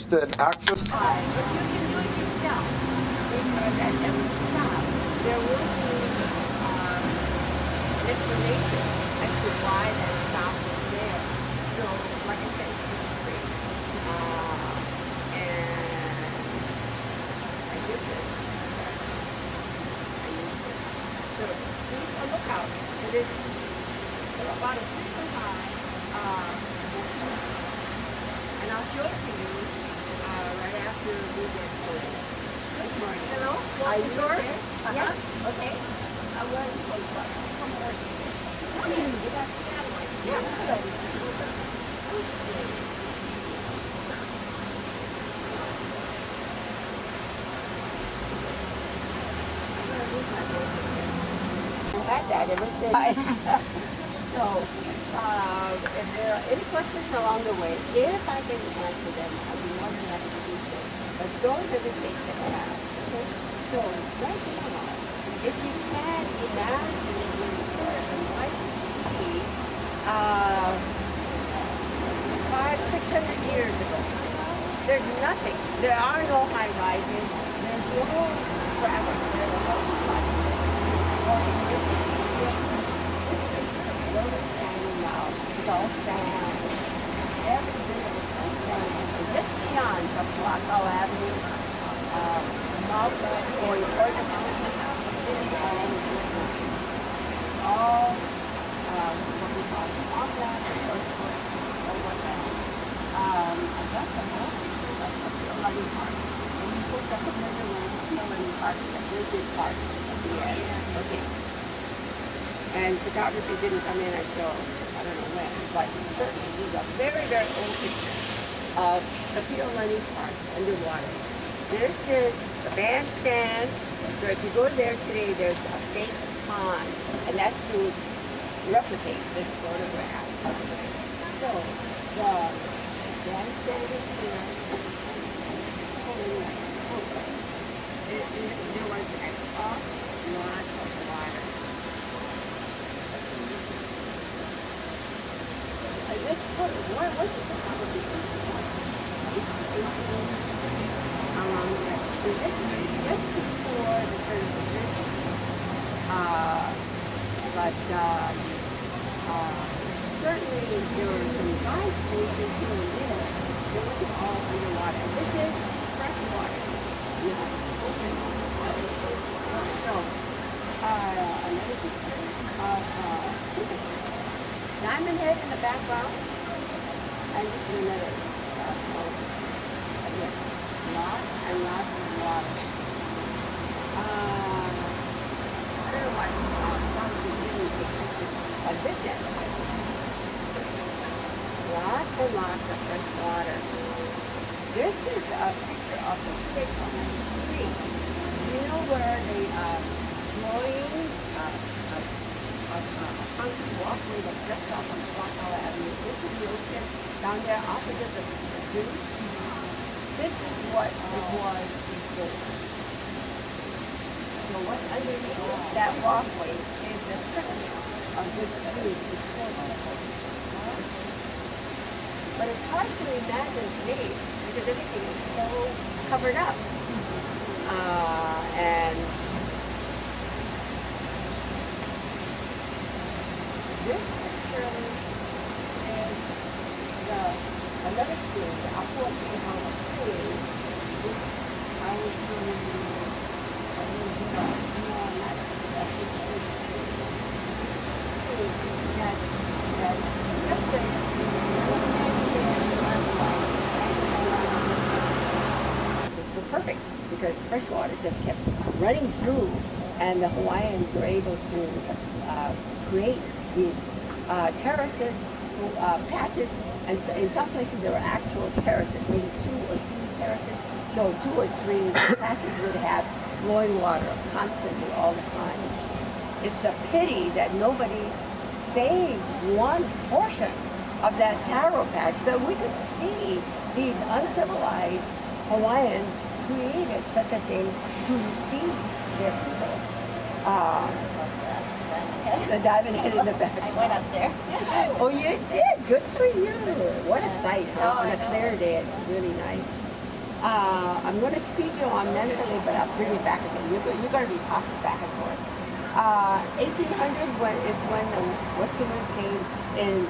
listed access. But you can do it yourself. And when you stop, there will be an explanation as to why that stop was there. So, like I said, it's free. And I did this. I used it. So, keep a lookout. It is about a 3-foot high. And I'll show it to you right after we get going. Good morning. Hello? Are you okay? Yeah. Okay. I was come over. You got that one. Yeah. I've had that ever since. So, if there are any questions along the way, if I can answer them, I'll be more than happy to do so. But don't hesitate to ask. Okay? So, right now, if you can imagine and like to see 500-600 years ago, there's nothing. There are no high rises. There's no forever. There's no standing now. It's all sand. Every bit of it is sand. And just beyond from Blackwell Avenue, Malta, or toward the mountain, all what we call off-land earthquakes, or what that. That's a lovely part. And you put the familiar land, Hillary Park, the big part of the area. Okay. And photography didn't come in until, I don't know when, but certainly these are very, very old pictures of the Pio Lenni Park underwater. This is the bandstand. So if you go there today, there's a fake pond, and that's to replicate this photograph. So the bandstand is here. There was an awful lot of water. This what was the probably how long is that? Just before the turn of the century. But certainly there were some dive stations here and there. It wasn't all underwater. And this is fresh water. You know, open water. So another picture of Diamond Head in the background, and this is another again, lots and lots of water. I don't know why probably didn't take pictures of this end. Lots and lots of fresh water. This is a picture of the fish on the street. You know where the flowing a concrete walkway that juts off on Blackwell Avenue into the ocean down there opposite the zoo. This is what it was before. So what's underneath that walkway is the terminal of this food before that. But it's hard to imagine today because everything is so covered up. And this picture is another tree, the Aqua Tehama tree, which I was doing a little bit of so perfect because fresh water just kept running through, and the Hawaiians were able to create these terraces, patches, and so in some places there were actual terraces, maybe 2 or 3 terraces. So 2 or 3 patches would have flowing water constantly all the time. It's a pity that nobody saved one portion of that taro patch so we could see these uncivilized Hawaiians created such a thing to feed their people. The diamond head in the back. I went up there. Oh, you did? Good for you. What a sight, huh? Oh, On I a know. clear day, it's really nice. I'm going to speed you on mentally, but I'll bring you back again. You're going to be tossed back and forth. 1800 is when the Westerners came in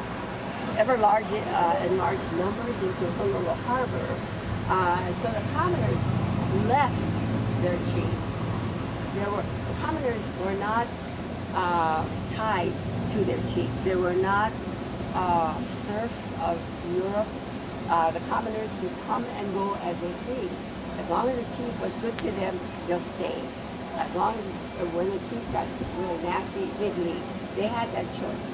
ever large in large numbers into Honolulu Harbor. So the commoners left their chiefs. The commoners were not tied to their chiefs. They were not serfs of Europe. The commoners could come and go as they pleased. As long as the chief was good to them, they'll stay. As long as when the chief got really nasty, they'd leave. They had that choice.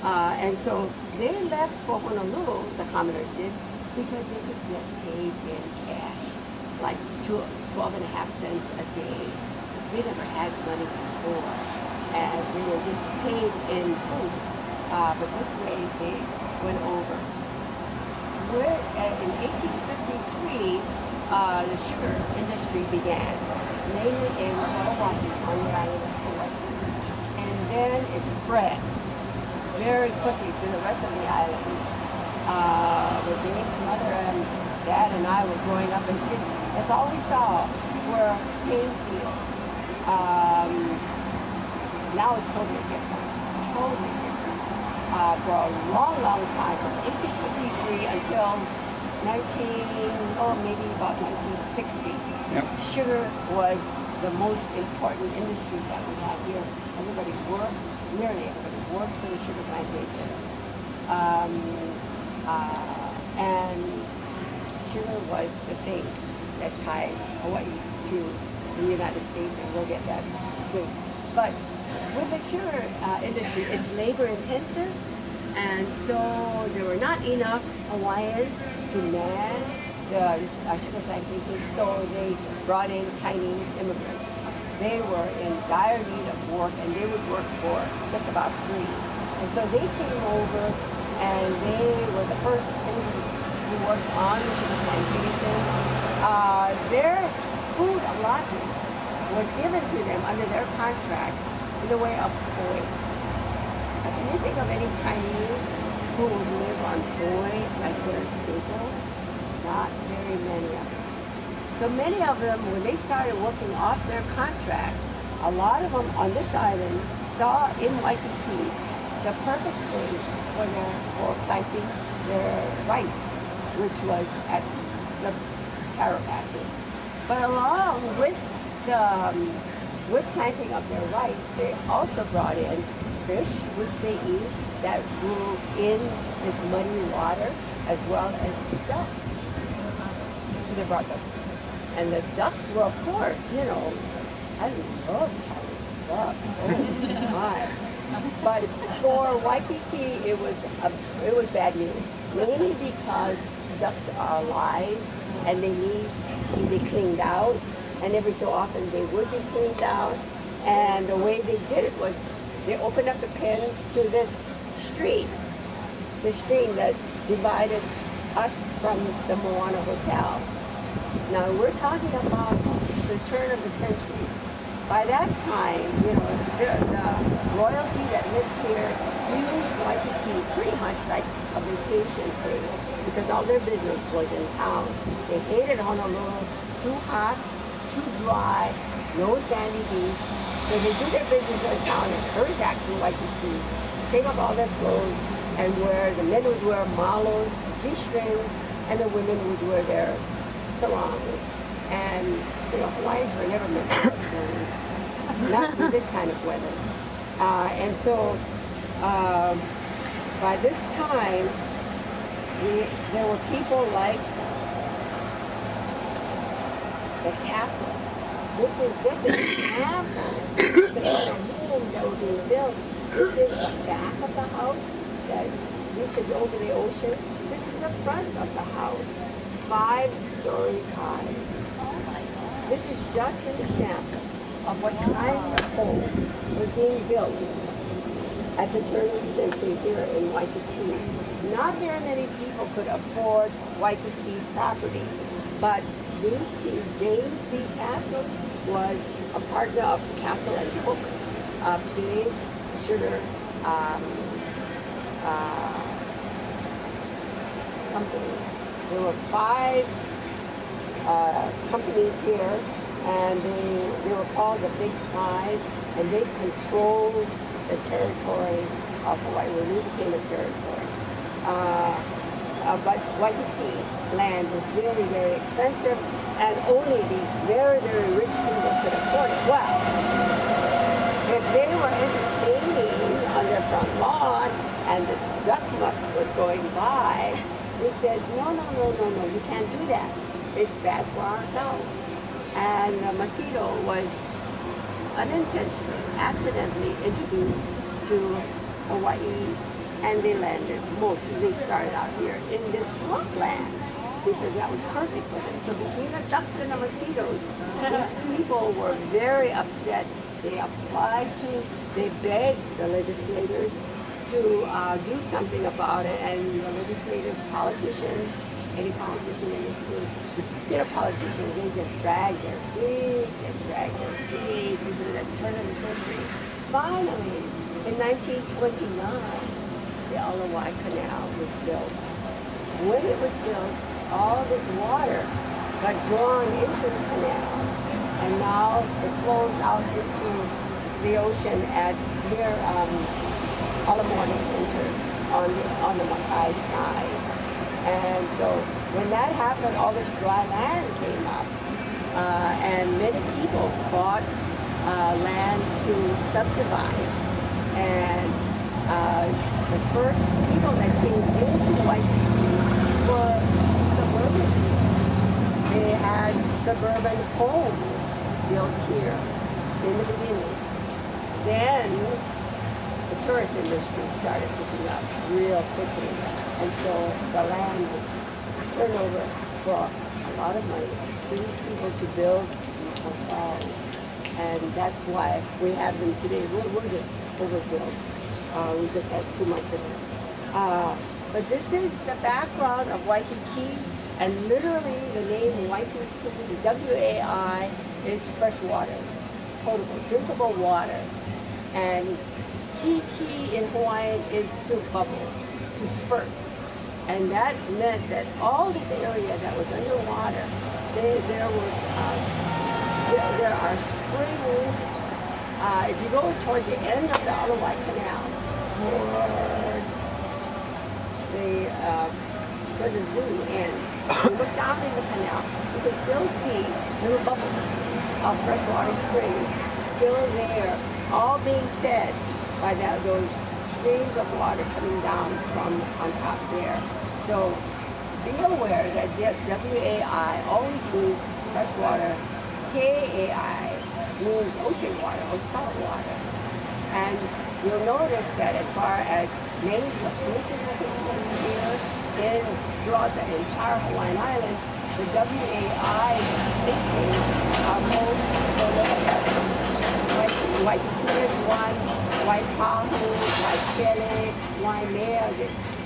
And so they left for Honolulu, the commoners did, because they could get paid in cash, like 12.5 cents a day. They never had money before, and they were just paid in food. But this way they went over. In 1853, the sugar industry began, mainly in Hawaii, on the island of Hawaii. And then it spread very quickly to the rest of the islands. When Dave's mother and dad and I were growing up as kids, that's all we saw were cane fields. Now it's totally different, totally different. For a long, long time, from 1853 until maybe about 1960, Yep. sugar was the most important industry that we had here. Everybody worked, nearly everybody worked for the sugar plantations. And sugar was the thing that tied Hawaii to the United States, and we'll get that soon. But with the sugar industry, it's labor intensive, and so there were not enough Hawaiians to man the sugar plantations, so they brought in Chinese immigrants. They were in dire need of work, and they would work for just about free. And so they came over, and they were the first immigrants who worked on the sugar plantations. Their food allotment was given to them under their contract in the way of poi. Can you think of any Chinese who would live on poi as their staple? Not very many of them. So many of them, when they started working off their contracts, a lot of them on this island saw in Waikiki the perfect place for planting their rice, which was at the taro patches. But along with with planting of their rice, they also brought in fish, which they eat, that grew in this muddy water, as well as ducks. They brought them. And the ducks were, of course, I love Chinese ducks. Oh my. But for Waikiki, it was bad news, mainly because ducks are alive and they need to be cleaned out. And every so often they would be cleaned out. And the way they did it was they opened up the pens to this stream that divided us from the Moana Hotel. Now we're talking about the turn of the century. By that time, the royalty that lived here used Waikiki pretty much like a vacation place because all their business was in town. They hated Honolulu, too hot, too dry, no sandy beach. So they do their business in town and hurry back to Waikiki, take off all their clothes, and the men would wear malos, G-strings, and the women would wear their sarongs. And Hawaiians were never meant to wear those, not with this kind of weather. And so by this time, there were people like the castle. This is just an example of the kind of homes that were being built. This is the back of the house that reaches over the ocean. This is the front of the house, 5 stories high. This is just an example of what kind of home was being built at the turn of the century here in Waikiki. Not very many people could afford Waikiki property, but James B. Castle was a partner of Castle and Cook, a big sugar company. There were 5 companies here, and they were called the Big Five, and they controlled the territory of Hawaii when we became a territory. But Waikiki land was very, very expensive, and only these very, very rich people could afford it. Well, if they were entertaining on their front lawn and the duck muck was going by, we said, no, no, no, no, no, you can't do that. It's bad for our health. And the mosquito was unintentionally, accidentally introduced to Hawaii, and they landed they started out here in this swampland because that was perfect for them. So between the ducks and the mosquitoes, these people were very upset. They begged the legislators to do something about it, and the legislators, politicians, any politician in this group, politicians, they just drag their feet and drag their feet into the turn of the century. Finally, in 1929, the Alawai Canal was built. When it was built, all this water got drawn into the canal, and now it flows out into the ocean at near Ala Moana Center on the Makai side. And so when that happened, all this dry land came up, and many people bought land to subdivide. And the first people that came into Waikiki were suburban people. They had suburban homes built here in the beginning. Then the tourist industry started picking up real quickly, and so the land turned over for a lot of money to these people to build these hotels, and that's why we have them today. We're just overbuilt. We just have too much of it. But this is the background of Waikiki, and literally the name Waikiki, W-A-I, is fresh water, potable, drinkable water. And Kiki in Hawaiian is to bubble, to spurt. And that meant that all this area that was underwater, there are springs. If you go toward the end of the Alawai Canal, toward the zoo end, you look down in the canal, you can still see little bubbles of freshwater springs still there, all being fed by those streams of water coming down from on top there. So be aware that W-A-I always means fresh water, K-A-I means ocean water or salt water. And you'll notice that as far as names of places that here throughout the entire Hawaiian Islands, the W-A-I names are most prolific. Waikiki is one, Waipahu, Waikele, Waimea,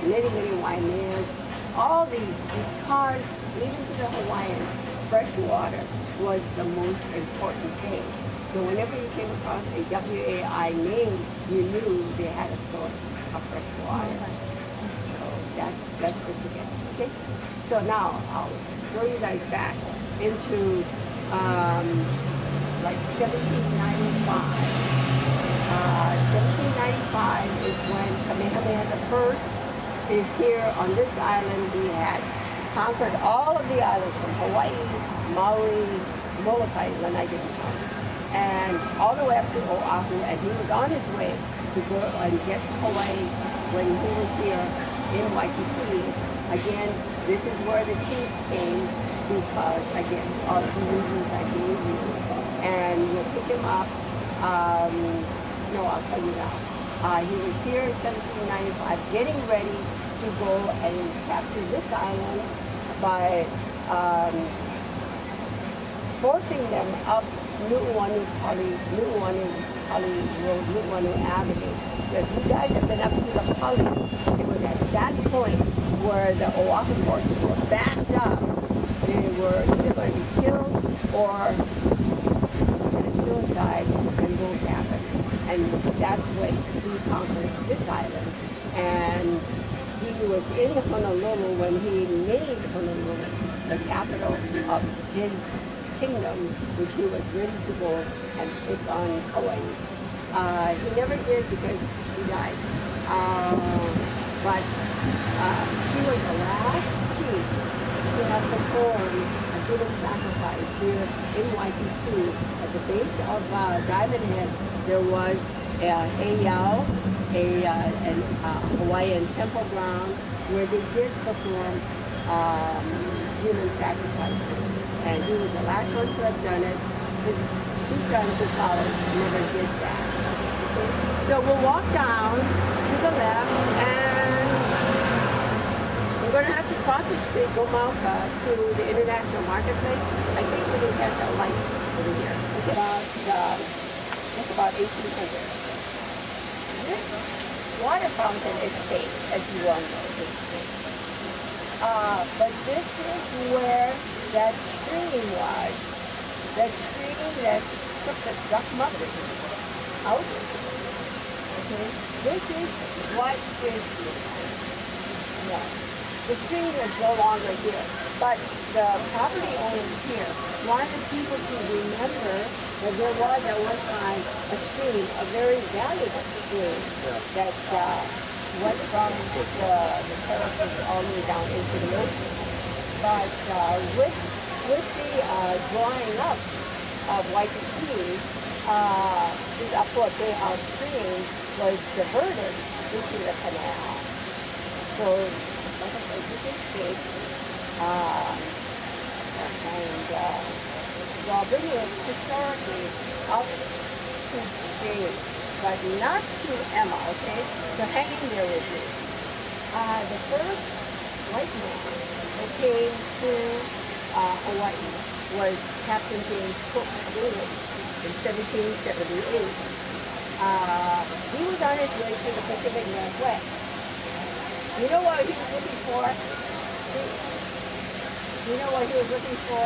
many Waimeas. All these, because even to the Hawaiians, fresh water was the most important thing. So whenever you came across a W-A-I name, you knew they had a source of fresh water. So that's the ticket. Okay? So now I'll throw you guys back into like 1795. 1795 is when Kamehameha I is here on this island. He had conquered all of the islands from Hawaii, Maui, Molokai, Lanai, and all the way up to Oahu, and he was on his way to go and get Hawaii when he was here in Waikiki. Again, this is where the chiefs came because, again, all the reasons I gave you. And we'll pick him up. No, I'll tell you now. He was here in 1795 getting ready to go and capture this island by forcing them up Nu'uanu Nu'uanu Avenue. Because you guys have been up to the Pali. It was at that point where the Oahu forces were backed up. They were either going to be killed or commit suicide and won't happen. And that's when he conquered this island. And he was in Honolulu when he made Honolulu. the capital of his kingdom, which he was ready to go and take on Hawaii. He never did because he died. But he was the last chief to have performed a human sacrifice here in Waikiki. At the base of Diamond Head, there was a heiau, an Hawaiian temple ground where they did perform human sacrifices. And he was the last one to have done it. His two sons who followed never did that. Okay? So we'll walk down to the left, and we're going to have to cross the street, go Mauka, to the International Marketplace. I think we can catch a light over here. It's about 1800. This water fountain is fake, as you all know. It's fake. But this is where that stream was. That stream that took the duck mother out. Okay, this is what is yeah. The stream is no longer here, but the property owners here wanted people to remember that there was at one time a stream, a very valuable stream that went from the terraces all the way down into the ocean. But with the drying up of Waikiki, this Apua Behau stream was diverted into the canal. So, like I said, this is big. So I'll bring it historically up to Jane, but not to Emma, okay? So hang in there with me. The first white man who came to Hawaii was Captain James Cook of England in 1778. He was on his way to the Pacific Northwest. You know what he was looking for? You know what he was looking for?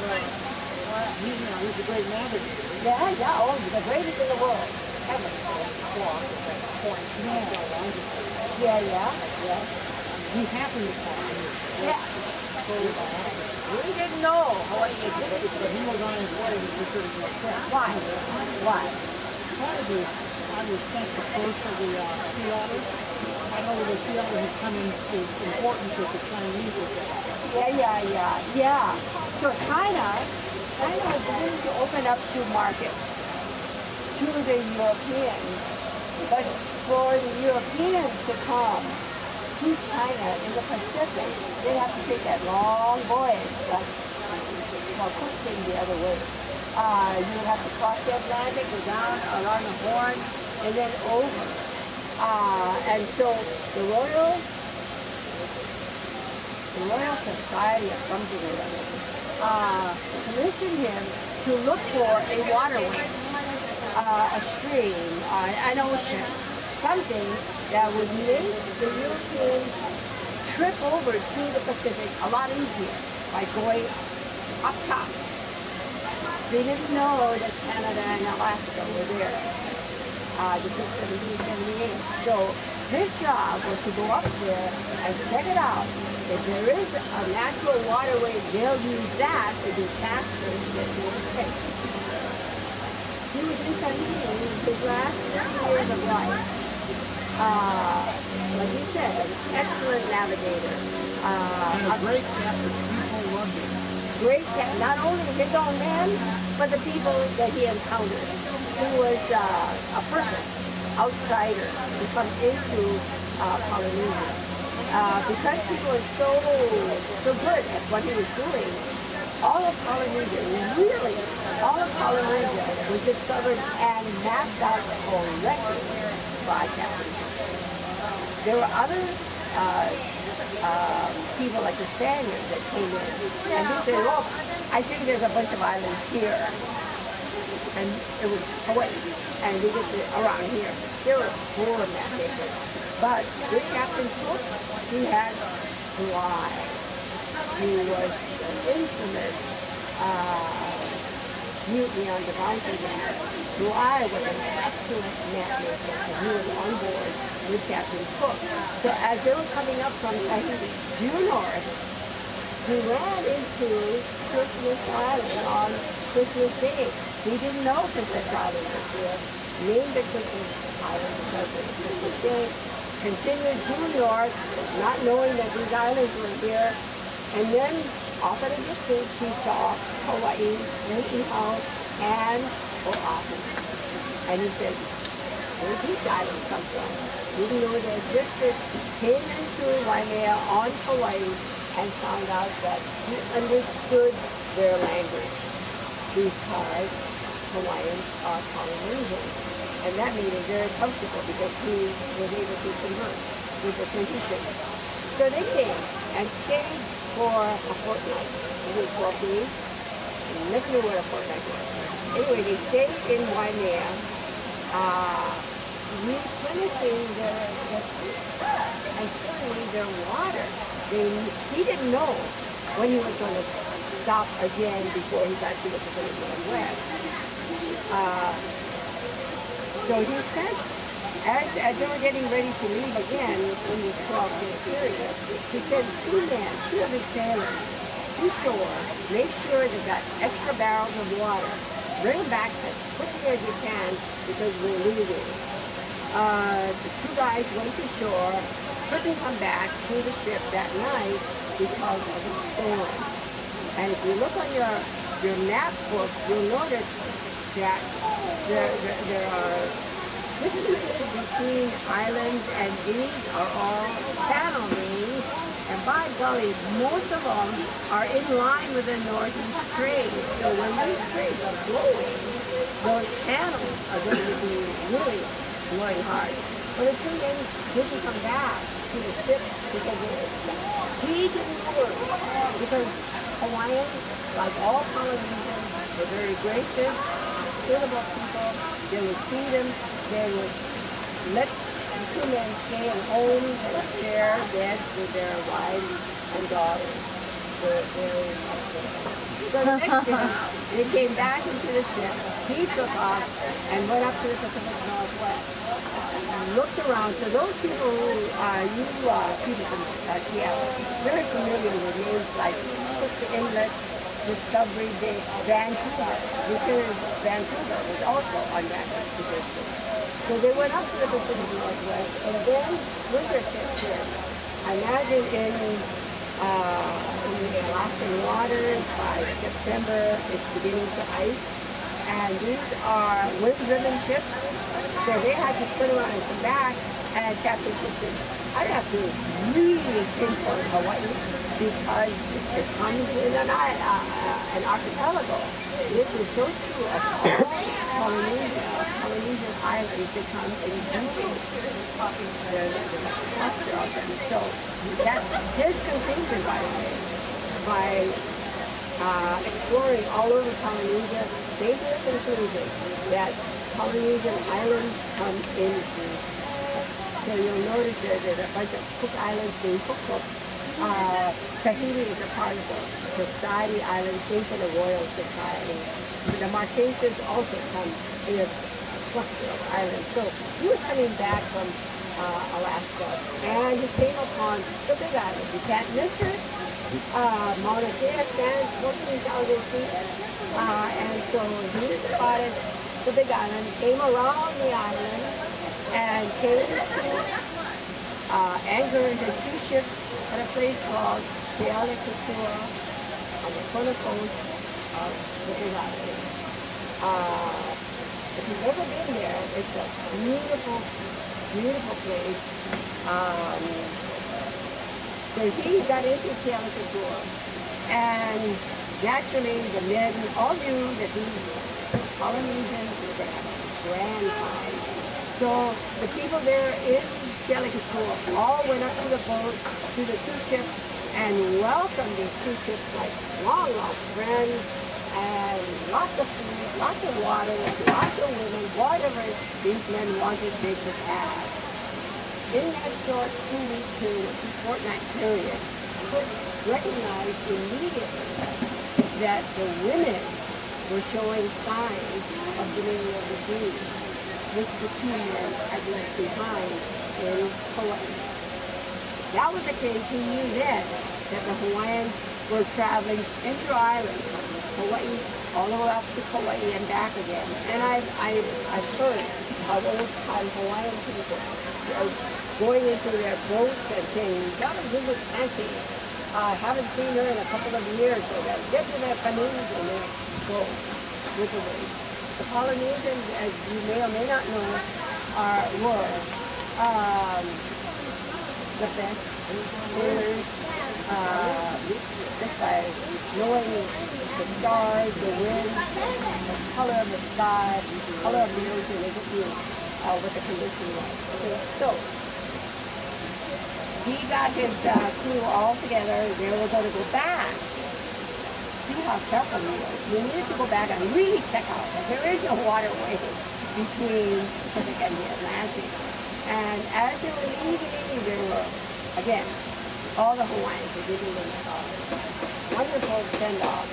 He's a great navigator. Yeah, oh, the greatest in the world. Ever. Yeah. He happened to find Yeah. We didn't know Hawaii existed. but he was on his way to the Pacific Northwest. Why? Probably, I would think, the first of the sea otters. I know the sea otter has come into importance with the Chinese. Yeah. So China was beginning to open up to markets to the Europeans. But for the Europeans to come to China in the Pacific, they have to take that long voyage. Cook came the other way. You would have to cross the Atlantic, go down along the Horn, and then over. And so the Royal Society of something or other commissioned him to look for a waterway, a stream, an ocean, something that would make the Europeans trip over to the Pacific a lot easier by going up top. They didn't know that Canada and Alaska were there. This is 1778. So his job was to go up there and check it out. If there is a natural waterway, they'll use that to be faster to get to the States. He was in his last 50 years of life. Like you said, an excellent navigator. And a great captain. People loved him. Great captain, not only his own men, but the people that he encountered. He was a person, outsider, to come into Polynesia. Because he was so good at what he was doing, all of Polynesia was discovered and mapped out correctly by Captain Cook. There were other people like the Spaniards that came in, and they said, "Look, I think there's a bunch of islands here," and it was Hawaii, and we get to around here. There were 4 of that paper. But this Captain Cook, he had Bligh. He was the infamous mutiny on the Bounty Gap. Bligh was an excellent navigator, and he was on board with Captain Cook. So as they were coming up from Tahiti due north, he ran into Christmas Island on Christmas Day. He didn't know Princess Island was there. Named it Christmas Island because it was Christmas Day. Continued due north, not knowing that these islands were here. And then off at a distance, he saw Hawaii, Lake House, and Oahu. And he said, where did these islands come from? Didn't know they existed. Came into Waimea on Hawaii and found out that he understood their language because Hawaiians are Polynesians. And that made him very comfortable because he was able to converse with the Tahitians. So they came and stayed for a fortnight. Maybe 12 days. Never knew what a fortnight was. Anyway, they stayed in Waimea, replenishing their food and certainly their water. He didn't know when he was going to stop again before he got to the Pacific Northwest. So he sent, as they were getting ready to leave again in the 12-day period, he sent two of his sailors to shore, make sure they got extra barrels of water, bring them back as quickly as you can because we're leaving. The two guys went to shore, couldn't come back to the ship that night because of the storm. And if you look on your map book, you'll notice that there are distances between islands, and these are all channel names. And by golly, most of them are in line with the northeast trade. So when these trades are blowing, those channels are going to be really blowing hard. But the two men didn't come back to the ship because of this. He didn't worry because Hawaiians, like all Polynesians, were very gracious, hospitable people. They would feed them. They would let the two men stay at home and share beds with their wives and daughters. They're very hospitable. So the next day, they came back into the ship. He took off and went up to the Pacific Northwest. Looked around. So those people who people from Seattle, very familiar with names like Cook Inlet, Discovery Bay, Vancouver, because Vancouver was also on that expedition. So they went up to the Pacific Northwest, and then winter sets in. I imagine in the Alaskan waters by September, it's beginning to ice. And these are wind-driven ships, so they had to turn around and come back. And Captain Cook said, I have to really pinpoint Hawaii because it comes in an archipelago. This is so true of all Polynesian islands that come in groupings. There's a cluster of them. So that's his conclusion, by the way, by exploring all over Polynesia, they did a conclusion that Polynesian islands come in groups. So you'll notice there's a bunch of Cook Islands being hooked up. Tahiti is a part of the Society Islands, same for the Royal Society. The Marquesas also come in a cluster of islands. So he was coming back from Alaska, and he came upon the Big Island. You can't miss it. Mauna Kea stands 14,000 feet, and so he spotted the Big Island, came around the island, and came to anchor his two ships at a place called Kealakekua on the corner coast of the Big Island. If you've ever been there, it's a beautiful, beautiful place. So he got into Kealakekua, and naturally the men all knew that these Polynesians were going to have a grand time. So the people there in Kealakekua all went up to the boat, to the two ships, and welcomed these two ships like long lost friends, and lots of food, lots of water, lots of women, whatever these men wanted they could have. In that short 2-week period, fortnight period, Cook recognized immediately that the women were showing signs of beginning of disease, which the two men had left behind in Hawaii. That was the case. He knew then that the Hawaiians were traveling inter-island from Hawaii all the way up to Kauai and back again. And I've heard of old-time Hawaiian people going into their boats and saying, "Gotta visit Auntie. I haven't seen her in a couple of years." So they get to their canoes and they go with the waves. The Polynesians, as you may or may not know, were the best sailors just by knowing the stars, the wind, the color of the sky, the color of the ocean. They could feel what the condition was. Okay, so he got his crew all together. They were going to go back. See how careful he was. We needed to go back and really check out. There is no waterway between the Pacific and the Atlantic. And as they were leaving, there were, again, all the Hawaiians were giving them a wonderful send-off.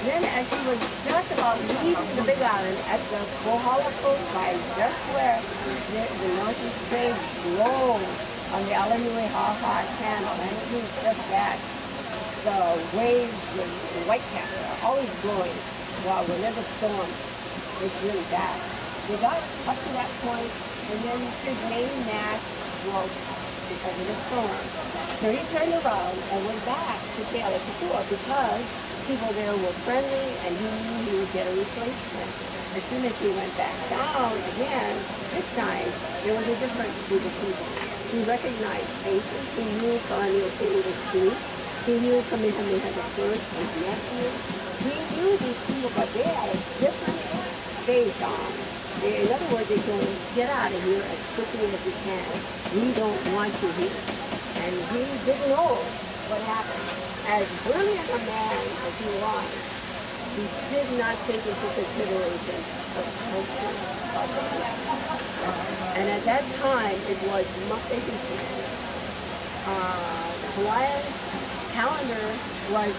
Then as he was just about leaving the Big Island at the Kohala coastline, just where the northeast trade blows on the Alanui Haha Channel, and it was just that. The waves, the whitecaps are always blowing while whenever storm is really bad. They got up to that point, and then his main mast broke because of the storm. So he turned around and went back to Kealakekua because people there were friendly and he knew he would get a replacement. As soon as he went back down again, this time, there was a different group of people. He recognized faces. He knew Kalani was Chief. He knew Kamehameha the First, his nephew. He knew these people, but they had a different face on. In other words, they told him, "Get out of here as quickly as you can. We don't want you here." And he didn't know what happened. As brilliant a man as he was, he did not take into consideration the culture of the people. And at that time, it was Makahiki. The Hawaiian calendar was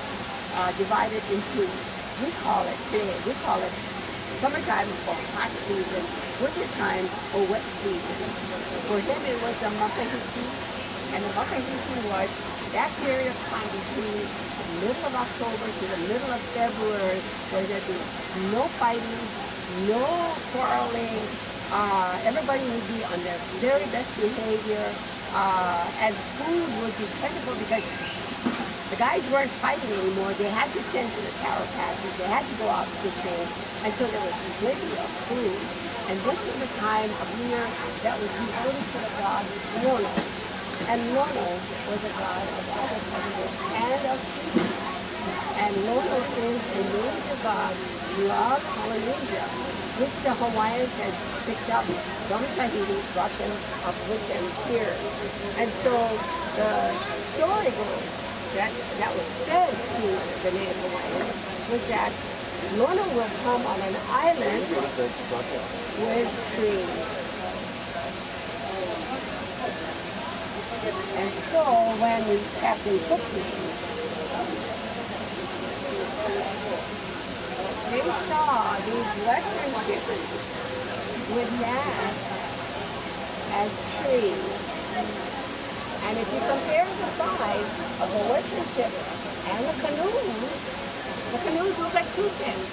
divided into, we call it summertime or hot season, wintertime or wet season. For him it was the Makahiki, and the Makahiki was that period of time between the middle of October to the middle of February where there'd be no fighting, no quarreling, everybody would be on their very best behavior, and food would be plentiful because the guys weren't fighting anymore. They had to tend to the cow patches. They had to go out fishing. And so there was plenty of food. And this was a time of year that was devoted to the god Lono. And Lono was a god of agriculture and of peace. And Lono is a major god throughout Polynesia, which the Hawaiians had picked up from Tahiti, brought them up with them here. And so the story goes that was said to the native Hawaiians was that Lono will come on an island with trees. And so when Captain Cook they saw these western ships with masts as trees. And if you compare the size of the western ship and the canoes look like two ships.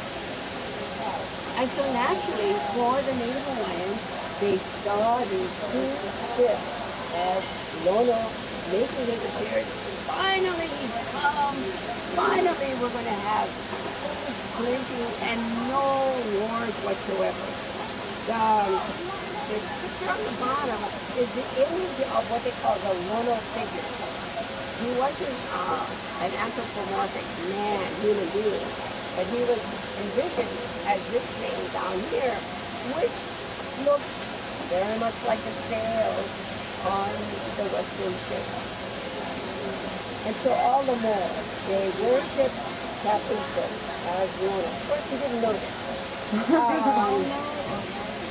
And so naturally, for the native Hawaiians, they saw these two ships as Lono making his appearance. Finally, he's come. Finally, we're going to have plenty and no wars whatsoever. The picture on the bottom is the image of what they call the Lono figure. He wasn't an anthropomorphic man, human being, but he was envisioned as this thing down here, which looked very much like the sails on the western ship. And so all the more, they worshiped Captain Cook as Lono. Of course, he didn't know this.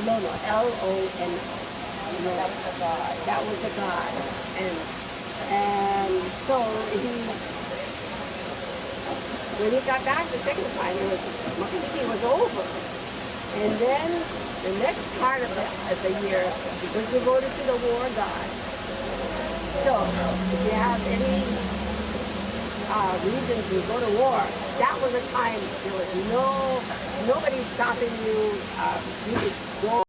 Lono, L-O-N. That was the god. That was the god. And so when he got back the second time, Makahiki was over. And then the next part of the year, he was devoted to the war god. So if you have any reason to go to war, that was a time there was nobody stopping you. You could go